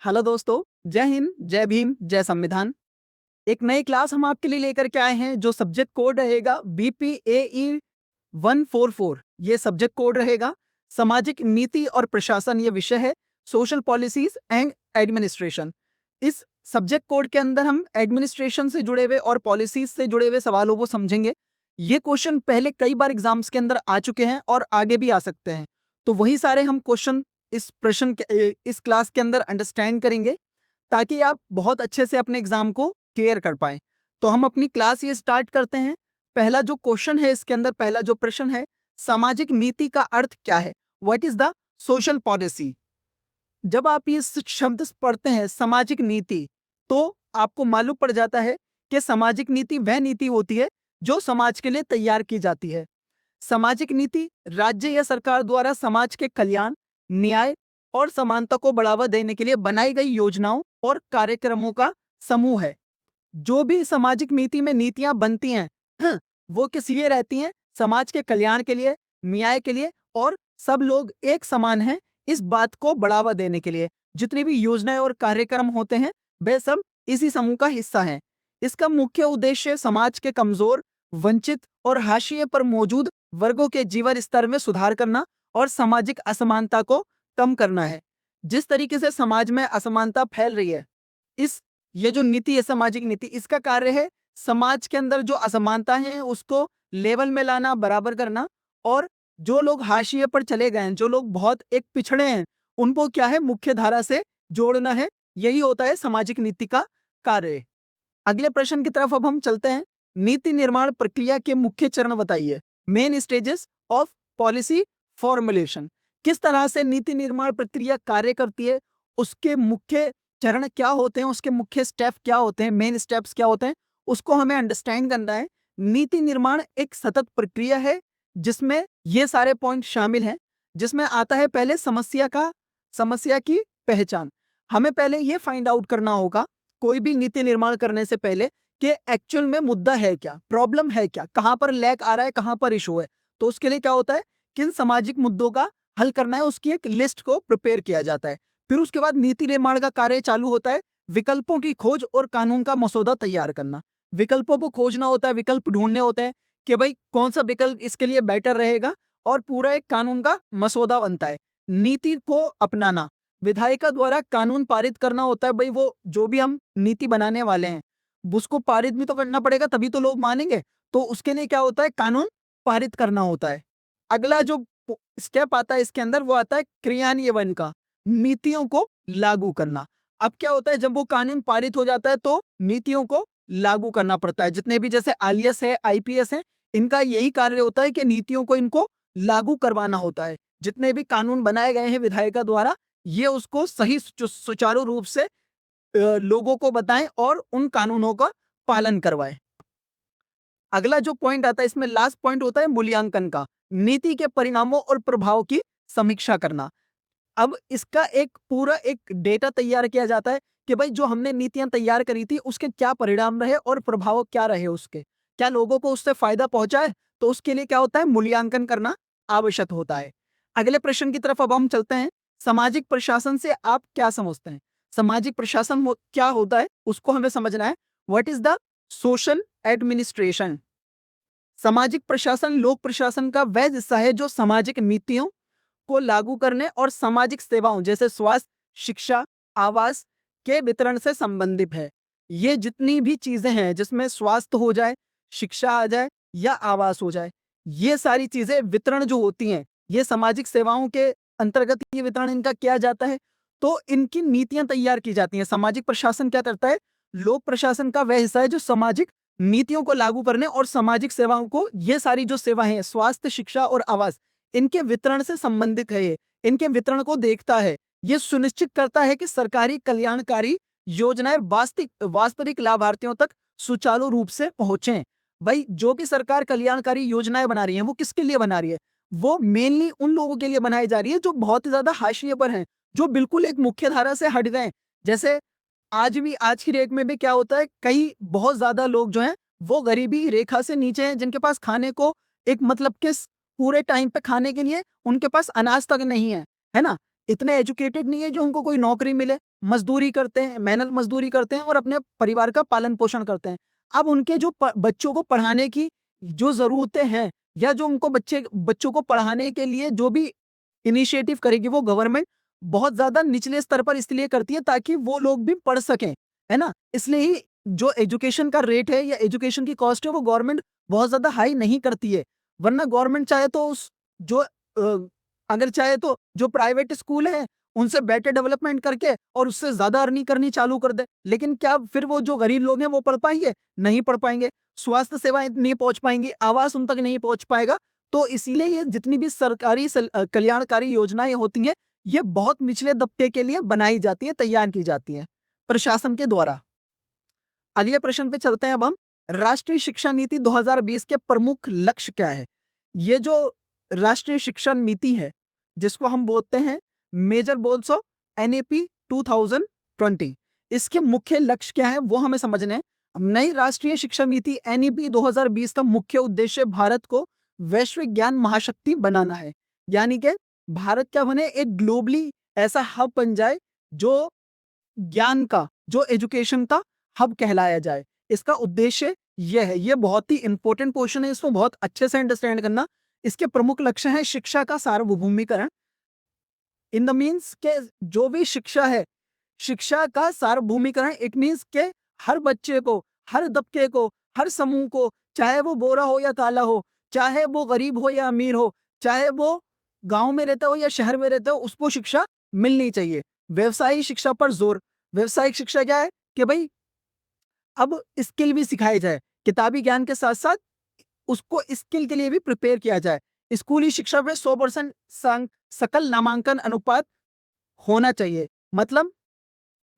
Hello दोस्तों, जय हिंद, जय भीम, जय संविधान। एक नई क्लास हम आपके लिए लेकर के आए हैं जो सब्जेक्ट कोड रहेगा BPAE 144। ये सब्जेक्ट कोड रहेगा। सामाजिक नीति और प्रशासन ये विषय है। Social policies and administration. इस सब्जेक्ट कोड के अंदर हम एडमिनिस्ट्रेशन से जुड़े हुए और पॉलिसीज से जुड़े हुए सवालों को समझेंगे। ये क्वेश्चन पहले कई बार एग्जाम्स के अंदर आ चुके हैं और आगे भी आ सकते हैं, तो वही सारे हम क्वेश्चन इस क्लास के अंदर अंडरस्टैंड करेंगे ताकि आप बहुत अच्छे से अपने एग्जाम को क्लियर कर पाए। तो हम अपनी क्लास ये स्टार्ट करते हैं। पहला जो क्वेश्चन है इसके अंदर, पहला जो प्रश्न है, सामाजिक नीति का अर्थ क्या है? What is the social policy? जब आप ये शब्द पढ़ते हैं सामाजिक नीति, तो आपको मालूम पड़ जाता है कि सामाजिक नीति वह नीति होती है जो समाज के लिए तैयार की जाती है। सामाजिक नीति राज्य या सरकार द्वारा समाज के कल्याण, न्याय और समानता को बढ़ावा देने के लिए बनाई गई योजनाओं और कार्यक्रमों का समूह है। जो भी सामाजिक नीति में नीतियां बनती हैं वो किस लिए रहती हैं? समाज के कल्याण के लिए, न्याय के लिए और सब लोग एक समान हैं इस बात को बढ़ावा देने के लिए। जितनी भी योजनाएं और कार्यक्रम होते हैं वे सब इसी समूह का हिस्सा हैं। इसका मुख्य उद्देश्य समाज के कमजोर, वंचित और हाशिए पर मौजूद वर्गों के जीवन स्तर में सुधार करना और सामाजिक असमानता को कम करना है। जिस तरीके से समाज में असमानता फैल रही है, ये जो नीति है सामाजिक नीति, इसका कार्य है समाज के अंदर जो असमानता है उसको लेवल में लाना, बराबर करना, और जो लोग हाशिए पर चले गए हैं, जो लोग बहुत एक पिछड़े हैं, उनको क्या है, मुख्य धारा से जोड़ना है। यही होता है सामाजिक नीति का कार्य। अगले प्रश्न की तरफ अब हम चलते हैं। नीति निर्माण प्रक्रिया के मुख्य चरण बताइए। Main stages of policy formulation. किस तरह से नीति निर्माण प्रक्रिया कार्य करती है, उसके मुख्य चरण क्या होते हैं, उसके मुख्य स्टेप क्या होते हैं, मेन स्टेप्स क्या होते हैं, उसको हमें अंडरस्टैंड करना है। नीति निर्माण एक सतत प्रक्रिया है जिसमें ये सारे पॉइंट शामिल हैं। जिसमें आता है पहले समस्या की पहचान। हमें पहले ये फाइंड आउट करना होगा कोई भी नीति निर्माण करने से पहले कि एक्चुअल में मुद्दा है क्या, प्रॉब्लम है क्या, कहां पर लैक आ रहा है, कहां पर इशू है। तो उसके लिए क्या होता है, किन सामाजिक मुद्दों का हल करना है, उसकी एक लिस्ट को प्रिपेयर किया जाता है। फिर उसके बाद नीति निर्माण का कार्य चालू होता है। विकल्पों की खोज और कानून का मसौदा तैयार करना। विकल्पों को खोजना होता है, विकल्प ढूंढने होते हैं कि भाई कौन सा विकल्प इसके लिए बेटर रहेगा, और पूरा एक कानून का मसौदा बनता है। नीति को अपनाना, विधायिका द्वारा कानून पारित करना होता है। भाई वो जो भी हम नीति बनाने वाले हैं उसको पारित भी तो करना पड़ेगा, तभी तो लोग मानेंगे। तो उसके लिए क्या होता है, कानून पारित करना होता है। अगला जो स्टेप आता है इसके अंदर वो आता है क्रियान्वयन का, नीतियों को लागू करना। अब क्या होता है, जब वो कानून पारित हो जाता है तो नीतियों को लागू करना पड़ता है। जितने भी जैसे IAS है, IPS है, इनका यही कार्य होता है कि नीतियों को इनको लागू करवाना होता है। जितने भी कानून बनाए गए हैं विधायिका द्वारा, ये उसको सही सुचारू रूप से लोगों को बताएं और उन कानूनों का पालन करवाएं। अगला जो पॉइंट आता है इसमें लास्ट पॉइंट होता है मूल्यांकन का। नीति के परिणामों और प्रभाव की समीक्षा करना। अब इसका एक पूरा एक डेटा तैयार किया जाता है कि भाई जो हमने नीतियां तैयार करी थी उसके क्या परिणाम रहे और प्रभाव क्या रहे, उसके क्या लोगों को उससे फायदा पहुंचा है। तो उसके लिए क्या होता है, मूल्यांकन करना आवश्यक होता है। अगले प्रश्न की तरफ अब हम चलते हैं। सामाजिक प्रशासन से आप क्या समझते हैं? सामाजिक प्रशासन क्या होता है उसको हमें समझना है। What is the social administration? सामाजिक प्रशासन लोक प्रशासन का वह हिस्सा है जो सामाजिक नीतियों को लागू करने और सामाजिक सेवाओं जैसे स्वास्थ्य, शिक्षा, आवास के वितरण से संबंधित है। ये जितनी भी चीजें हैं जिसमें स्वास्थ्य हो जाए, शिक्षा आ जाए या आवास हो जाए, ये सारी चीजें वितरण जो होती हैं, ये सामाजिक सेवाओं के अंतर्गत ये वितरण इनका किया जाता है। तो इनकी नीतियां तैयार की जाती हैं। सामाजिक प्रशासन क्या करता है, लोक प्रशासन का वह हिस्सा है जो सामाजिक नीतियों को लागू करने और सामाजिक सेवाओं को, ये सारी जो सेवाएं हैं, स्वास्थ्य, शिक्षा और आवास, इनके वितरण से संबंधित है। ये इनके वितरण को देखता है। ये सुनिश्चित करता है कि सरकारी कल्याणकारी योजनाएं वास्तविक लाभार्थियों तक सुचारू रूप से पहुंचे। भाई जो भी सरकार कल्याणकारी योजनाएं बना रही है वो किसके लिए बना रही है? वो मेनली उन लोगों के लिए बनाई जा रही है जो बहुत ही ज्यादा हाशिए पर हैं, जो बिल्कुल एक मुख्य धारा से हट गए। जैसे आज की डेट में भी क्या होता है, कई बहुत ज्यादा लोग जो हैं वो गरीबी रेखा से नीचे हैं, जिनके पास खाने को एक मतलब के पूरे टाइम पे खाने के लिए उनके पास अनाज तक नहीं है, है ना। इतने एजुकेटेड नहीं है जो उनको कोई नौकरी मिले, मजदूरी करते हैं, मेहनत मजदूरी करते हैं और अपने परिवार का पालन पोषण करते हैं। अब उनके जो बच्चों को पढ़ाने की जो ज़रूरतें हैं या जो उनको बच्चों को पढ़ाने के लिए जो भी इनिशिएटिव करेगी वो गवर्नमेंट बहुत ज़्यादा निचले स्तर पर इसलिए करती है ताकि वो लोग भी पढ़ सकें, है ना? इसलिए ही जो एजुकेशन का रेट है या एजुकेशन की कॉस्ट है वो गवर्नमेंट बहुत ज़्यादा हाई नहीं करती है। वरना गवर्नमेंट चाहे तो उस जो अगर चाहे तो जो प्राइवेट स्कूल हैं उनसे बेटर डेवलपमेंट करके और उससे ज़्यादा अर्निंग करनी चालू कर दे। लेकिन क्या फिर वो जो गरीब लोग हैं वो पढ़ पाएँगे? नहीं पढ़ पाएँगे। स्वास्थ्य सेवाएँ नहीं पहुँच पाएँगी, आवास उन तक नहीं पहुँच पाएगा। तो इसीलिए ये जितनी भी सरकारी कल्याणकारी योजनाएँ होती हैं, ये बहुत निचले तबके के लिए बनाई जाती हैं, तैयार की जाती हैं, प्रशासन के द्वारा। अगले प्रश्न पे चलते हैं अब हम। राष्ट्रीय शिक्षा नीति 2020 के प्रमुख लक्ष्य क्या है? ये जो राष्ट्रीय शिक्षा नीति है, जिसको हम बोलते हैं मेजर गोल्स ऑफ एनईपी 2020, इसके मुख्य लक्ष्य क्या है वो हमें समझने हैं। नई राष्ट्रीय शिक्षा नीति एनईपी 2020 का मुख्य उद्देश्य भारत को वैश्विक ज्ञान महाशक्ति बनाना है। यानी कि भारत क्या बने, एक ग्लोबली ऐसा हब बन जाए जो ज्ञान का, जो एजुकेशन का हब कहलाया जाए। इसका उद्देश्य यह है। ये बहुत ही इंपॉर्टेंट क्वेश्चन है, इसको बहुत अच्छे से अंडरस्टैंड करना। इसके प्रमुख लक्ष्य हैं शिक्षा का सार्वभौमिकरण। इन द मीन्स के जो भी शिक्षा है, शिक्षा का सार्वभौमिकरण, इट मीन्स के हर बच्चे को, हर तबके को, हर समूह को, चाहे वो गोरा हो या काला हो, चाहे वो गरीब हो या अमीर हो, चाहे वो गांव में रहता हो या शहर में रहता हो, उसको शिक्षा मिलनी चाहिए। व्यवसायिक शिक्षा पर जोर। व्यवसायिक शिक्षा क्या है कि भाई अब स्किल भी सिखाई जाए, किताबी ज्ञान के साथ साथ उसको स्किल के लिए भी प्रिपेयर किया जाए। स्कूली शिक्षा में 100% सकल नामांकन अनुपात होना चाहिए। मतलब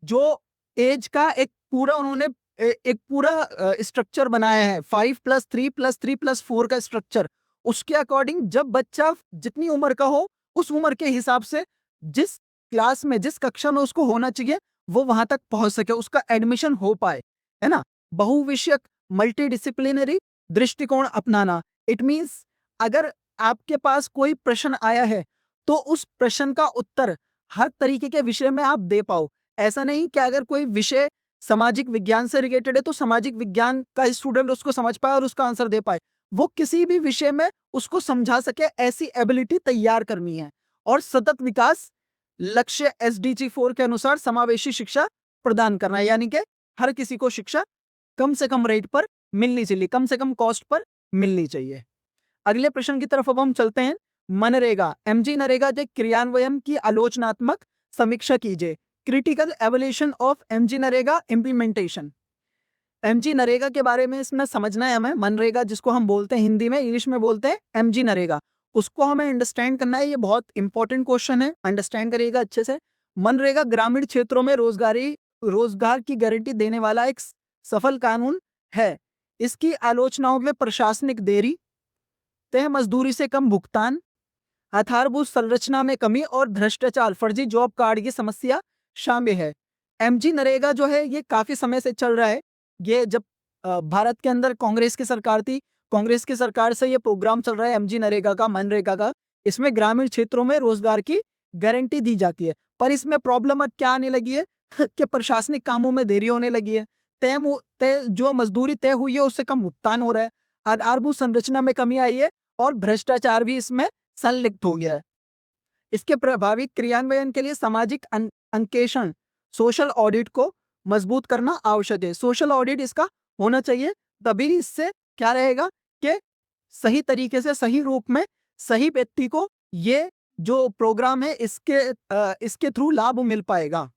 जो एज का एक पूरा उन्होंने एक पूरा स्ट्रक्चर बनाया है, 5+3+3+4 का स्ट्रक्चर। उसके अकॉर्डिंग जब बच्चा जितनी उम्र का हो उस उम्र के हिसाब से जिस क्लास में, जिस कक्षा में उसको होना चाहिए वो वहां तक पहुंच सके, उसका एडमिशन हो पाए, है ना? बहुविषयक मल्टीडिसिप्लिनरी दृष्टिकोण अपनाना। इट मीन्स अगर आपके पास कोई प्रश्न आया है तो उस प्रश्न का उत्तर हर तरीके के विषय में आप दे पाओ। ऐसा नहीं कि अगर कोई विषय सामाजिक विज्ञान से रिलेटेड है तो सामाजिक विज्ञान का स्टूडेंट उसको समझ पाए और उसका आंसर दे पाए। वो किसी भी विषय में उसको समझा सके, ऐसी एबिलिटी तैयार करनी है। और सतत विकास लक्ष्य एसडीजी 4 के अनुसार समावेशी शिक्षा प्रदान करना है। यानी कि हर किसी को शिक्षा कम से कम रेट पर मिलनी चाहिए, कम से कम कॉस्ट पर मिलनी चाहिए। अगले प्रश्न की तरफ अब हम चलते हैं। मनरेगा, एमजी नरेगा के क्रियान्वयन की आलोचनात्मक समीक्षा कीजिए। Critical evolution of MG NREGA implementation. MG NREGA के बारे में इसमें समझना है हमें। मनरेगा जिसको हम बोलते हैं हिंदी में, इंग्लिश में बोलते हैं एमजी नरेगा, उसको हमें अंडरस्टैंड करना है। ये बहुत इंपॉर्टेंट क्वेश्चन है, अंडरस्टैंड करिएगा अच्छे से। मनरेगा ग्रामीण क्षेत्रों में रोजगार की गारंटी देने वाला एक सफल कानून है। इसकी आलोचनाओं में प्रशासनिक देरी, तय मजदूरी से कम भुगतान, आधारभूत संरचना में कमी और भ्रष्टाचार, फर्जी जॉब कार्ड की समस्या शामिल है। एमजी नरेगा जो है ये काफी समय से चल रहा है। ये जब भारत के अंदर कांग्रेस की सरकार थी, कांग्रेस की सरकार से ये प्रोग्राम चल रहा है एमजी नरेगा का, मनरेगा का। इसमें ग्रामीण क्षेत्रों में रोजगार की गारंटी दी जाती है। पर इसमें प्रॉब्लम अब क्या आने लगी है कि प्रशासनिक कामों में देरी होने लगी है। तय जो मजदूरी तय हुई है उससे कम भुगतान हो रहा है, आधारभूत संरचना में कमी आई है और भ्रष्टाचार भी इसमें संलिप्त हो गया है। इसके प्रभावी क्रियान्वयन के लिए सामाजिक अंकेक्षण, सोशल ऑडिट को मजबूत करना आवश्यक है। सोशल ऑडिट इसका होना चाहिए, तभी इससे क्या रहेगा कि सही तरीके से, सही रूप में, सही व्यक्ति को ये जो प्रोग्राम है इसके थ्रू लाभ मिल पाएगा।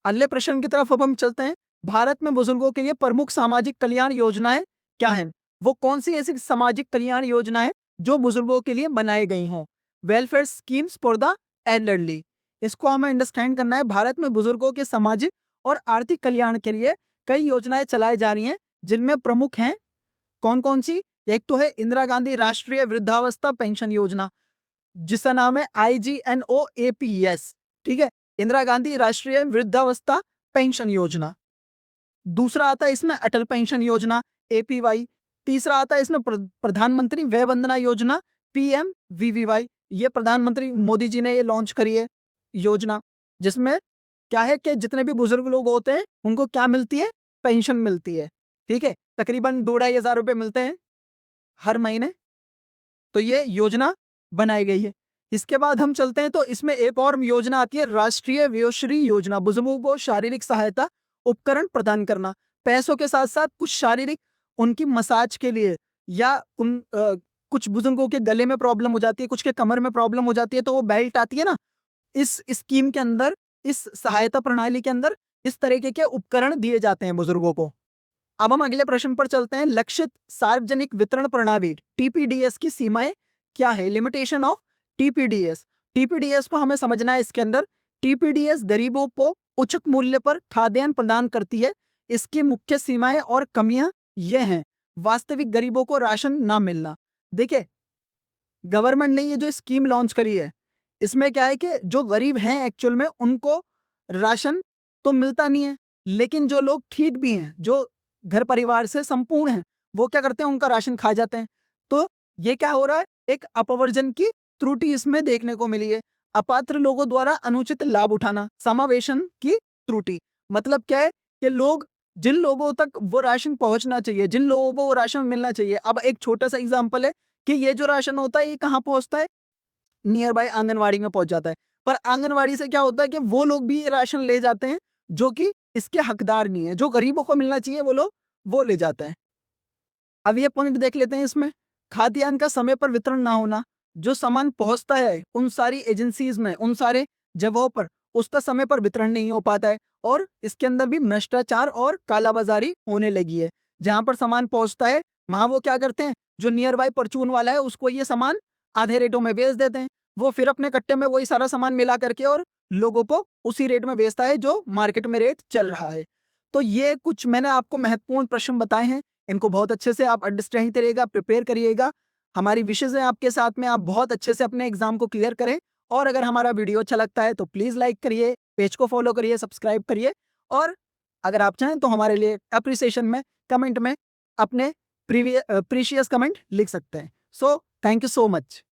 अगले प्रश्न की तरफ अब हम चलते हैं। भारत में बुजुर्गों के लिए प्रमुख सामाजिक कल्याण योजनाएं क्या हैं? वो कौन सी ऐसी सामाजिक कल्याण योजनाएं जो बुजुर्गों के लिए बनाई गई हों? Welfare schemes for the elderly, इसको हमें अंडरस्टैंड करना है। भारत में बुजुर्गों के सामाजिक और आर्थिक कल्याण के लिए कई योजनाएं चलाई जा रही हैं, जिनमें प्रमुख हैं कौन कौन सी? एक तो है इंदिरा गांधी राष्ट्रीय वृद्धावस्था पेंशन योजना, जिसका नाम है IGNOAPS। ठीक है, इंदिरा गांधी राष्ट्रीय वृद्धावस्था पेंशन योजना। दूसरा आता है इसमें अटल पेंशन योजना APY। तीसरा आता है इसमें प्रधानमंत्री वय वंदना योजना PMVVY, ये प्रधानमंत्री मोदी जी ने ये लॉन्च करी है। योजना, जिसमें क्या है कि जितने भी बुजुर्ग लोग होते हैं उनको क्या मिलती है, पेंशन मिलती है। ठीक है, तकरीबन 2-2.5 हज़ार रुपए मिलते हैं हर महीने। तो ये योजना बनाई गई है। इसके बाद हम चलते हैं तो इसमें एक और योजना आती है, राष्ट्रीय वयोश्री योजना। बुजुर्गों को शारीरिक सहायता उपकरण प्रदान करना, पैसों के साथ साथ कुछ शारीरिक उनकी मसाज के लिए, या कुछ बुजुर्गों के गले में प्रॉब्लम हो जाती है, कुछ के कमर में प्रॉब्लम हो जाती है, तो वो बेल्ट आती है ना, इस स्कीम के अंदर, इस सहायता प्रणाली के अंदर इस तरीके के उपकरण दिए जाते हैं बुजुर्गों को। अब हम अगले प्रश्न पर चलते हैं। लक्षित सार्वजनिक वितरण प्रणाली टीपीडीएस की सीमाएं क्या है? Limitation of TPDS. टीपीडीएस को हमें समझना है। इसके अंदर टीपीडीएस गरीबों को उचित मूल्य पर खाद्यान्न प्रदान करती है। इसकी मुख्य सीमाएं और कमियां ये हैं। वास्तविक गरीबों को राशन ना मिलना। देखिए, गवर्नमेंट ने ये जो स्कीम लॉन्च करी है, इसमें क्या है कि जो गरीब हैं एक्चुअल में उनको राशन तो मिलता नहीं है, लेकिन जो लोग ठीक भी हैं, जो घर परिवार से संपूर्ण हैं, वो क्या करते हैं, उनका राशन खा जाते हैं। तो ये क्या हो रहा है, एक अपवर्जन की त्रुटि इसमें देखने को मिली है। अपात्र लोगों द्वारा अनुचित लाभ उठाना, समावेशन की त्रुटि। मतलब क्या है कि लोग, जिन लोगों तक वो राशन पहुंचना चाहिए, जिन लोगों को वो राशन मिलना चाहिए। अब एक छोटा सा एग्जाम्पल है कि ये जो राशन होता है ये कहाँ पहुंचता है, नियर बाय आंगनवाड़ी में पहुंच जाता है। पर आंगनवाड़ी से क्या होता है कि वो लोग भी ये राशन ले जाते हैं जो कि इसके हकदार नहीं है। जो गरीबों को मिलना चाहिए वो लोग वो ले जाते हैं। अब ये पॉइंट देख लेते हैं इसमें। खाद्यान्न का समय पर वितरण ना होना, जो सामान पहुंचता है उन सारी एजेंसीज में, उन सारे जगहों पर, उसका समय पर वितरण नहीं हो पाता है, और इसके अंदर भी भ्रष्टाचार और कालाबाजारी होने लगी है। जहां पर सामान पहुंचता है वहां वो क्या करते हैं, जो नियर बाय परचून वाला है उसको ये सामान आधे रेटों में बेच देते हैं। वो फिर अपने कट्टे में वही सारा सामान मिला करके और लोगों को उसी रेट में बेचता है जो मार्केट में रेट चल रहा है। तो ये कुछ मैंने आपको महत्वपूर्ण प्रश्न बताए हैं। इनको बहुत अच्छे से आप अंडरस्टैंड करिएगा, प्रिपेयर करिएगा। हमारी विशेष है आपके साथ में, आप बहुत अच्छे से अपने एग्जाम को क्लियर करें। और अगर हमारा वीडियो अच्छा लगता है तो प्लीज़ लाइक करिए, पेज को फॉलो करिए, सब्सक्राइब करिए, और अगर आप चाहें तो हमारे लिए अप्रिसिएशन में, कमेंट में अपने प्रीशियस कमेंट लिख सकते हैं। So thank you so much.